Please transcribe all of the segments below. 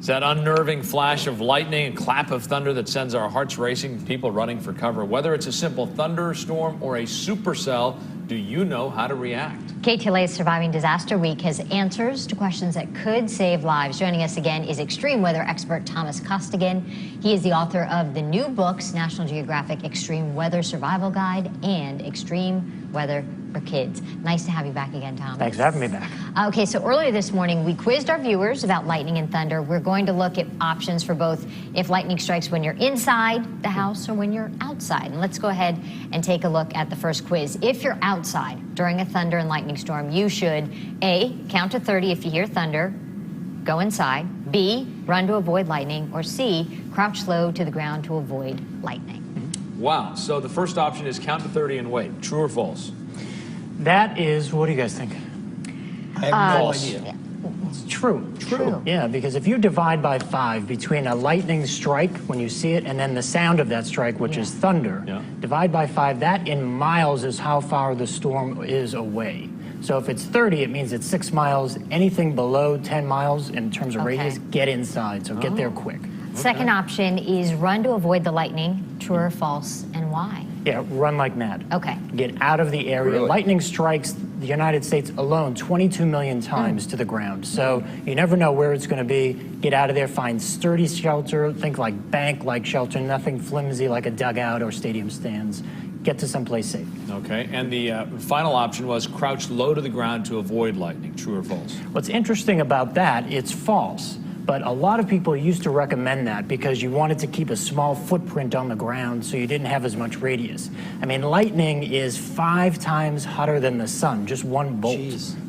It's that unnerving flash of lightning and clap of thunder that sends our hearts racing, people running for cover. Whether it's a simple thunderstorm or a supercell, do you know how to react? KTLA's Surviving Disaster Week has answers to questions that could save lives. Joining us again is extreme weather expert Thomas Kostigen. He is the author of the new books, National Geographic Extreme Weather Survival Guide and Extreme Weather for Kids. Nice to have you back again, Thomas. Thanks for having me back. Okay, so earlier this morning, we quizzed our viewers about lightning and thunder. We're going to look at options for both if lightning strikes when you're inside the house or when you're outside. And let's go ahead and take a look at the first quiz. If you're outside during a thunder and lightning storm, you should A, count to 30 if you hear thunder, go inside, B, run to avoid lightning, or C, crouch low to the ground to avoid lightning. Wow, so the first option is count to 30 and wait. True or false? That is, what do you guys think? I have no idea. It's true. True. Yeah, because if you divide by 5 between a lightning strike when you see it and then the sound of that strike, which is thunder, divide by 5, that in miles is how far the storm is away. So if it's 30, it means it's 6 miles. Anything below 10 miles in terms of radius, get inside. So get there quick. Second option is run to avoid the lightning. True or false, and why? Yeah, run like mad. Okay. Get out of the area. Really? Lightning strikes the United States alone 22 million times to the ground. So you never know where it's going to be. Get out of there, find sturdy shelter, think like bank-like shelter, nothing flimsy like a dugout or stadium stands. Get to someplace safe. Okay, and the final option was crouch low to the ground to avoid lightning. True or false? What's interesting about that, it's false. But a lot of people used to recommend that because you wanted to keep a small footprint on the ground so you didn't have as much radius. I mean, lightning is 5 times hotter than the sun, just one bolt,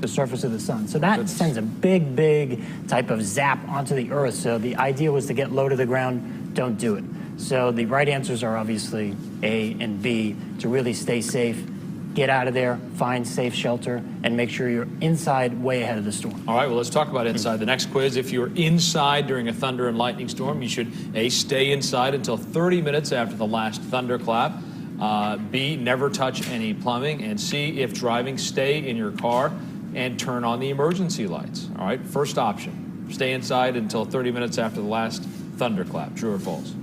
the surface of the sun. So that sends a big, big type of zap onto the earth. So the idea was to get low to the ground, don't do it. So the right answers are obviously A and B, to really stay safe. Get out of there, find safe shelter, and make sure you're inside way ahead of the storm. All right, well, let's talk about inside. The next quiz, if you're inside during a thunder and lightning storm, you should A, stay inside until 30 minutes after the last thunderclap. B, never touch any plumbing. And C, if driving, stay in your car and turn on the emergency lights. All right, first option, stay inside until 30 minutes after the last thunderclap. True or false?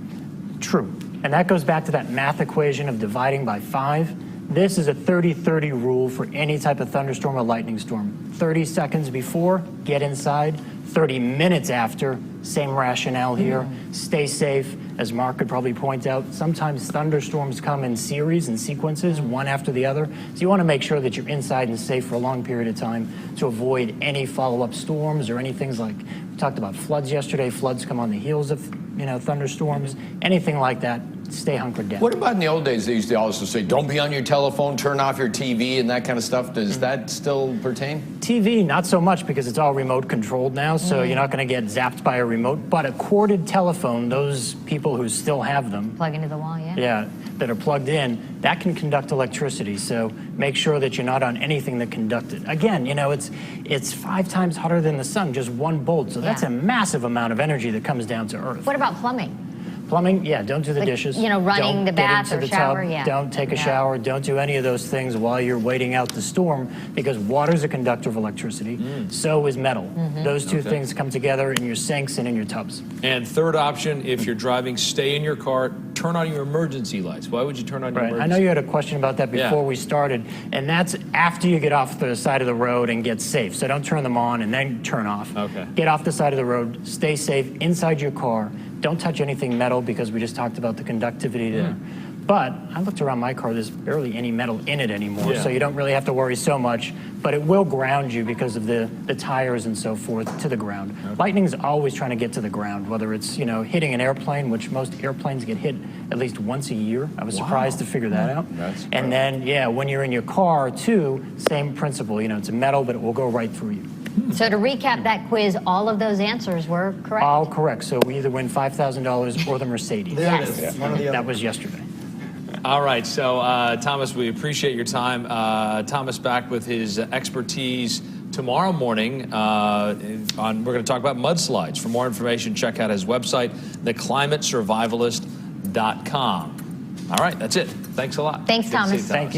True. And that goes back to that math equation of dividing by 5. This is a 30-30 rule for any type of thunderstorm or lightning storm. 30 seconds before, get inside. 30 minutes after, same rationale here. Stay safe. As Mark could probably point out, sometimes thunderstorms come in series and sequences, one after the other. So you want to make sure that you're inside and safe for a long period of time to avoid any follow-up storms or any things like, we talked about floods yesterday. Floods come on the heels of, thunderstorms. Anything like that, stay hunkered down. What about in the old days? They used to also say, don't be on your telephone, turn off your TV and that kind of stuff. Does that still pertain? TV, not so much because it's all remote controlled now, so you're not going to get zapped by a remote. But a corded telephone, those people who still have them, Plug into the wall, that are plugged in, that can conduct electricity. So make sure that you're not on anything that conducts it. Again, it's 5 times hotter than the sun, just one bolt. So that's a massive amount of energy that comes down to Earth. What about plumbing? Plumbing, don't do the dishes. Running the bath or shower, Don't take a shower. Don't do any of those things while you're waiting out the storm because water's a conductor of electricity. So is metal. Those two things come together in your sinks and in your tubs. And third option, if you're driving, stay in your car, turn on your emergency lights. Why would you turn on your emergency lights? I know you had a question about that before we started, and that's after you get off the side of the road and get safe. So don't turn them on and then turn off. Okay. Get off the side of the road, stay safe inside your car. Don't touch anything metal because we just talked about the conductivity there. But I looked around my car, there's barely any metal in it anymore, so you don't really have to worry so much. But it will ground you because of the tires and so forth to the ground. Lightning's always trying to get to the ground, whether it's hitting an airplane, which most airplanes get hit at least once a year. I was surprised to figure that out. And then, when you're in your car too, same principle. It's a metal, but it will go right through you. So to recap that quiz, all of those answers were correct? All correct. So we either win $5,000 or the Mercedes. Yes. One or the other. That was yesterday. All right, so Thomas, we appreciate your time. Thomas back with his expertise tomorrow morning. We're going to talk about mudslides. For more information, check out his website, theclimatesurvivalist.com. All right, that's it. Thanks a lot. Thanks, Thomas. Thank you.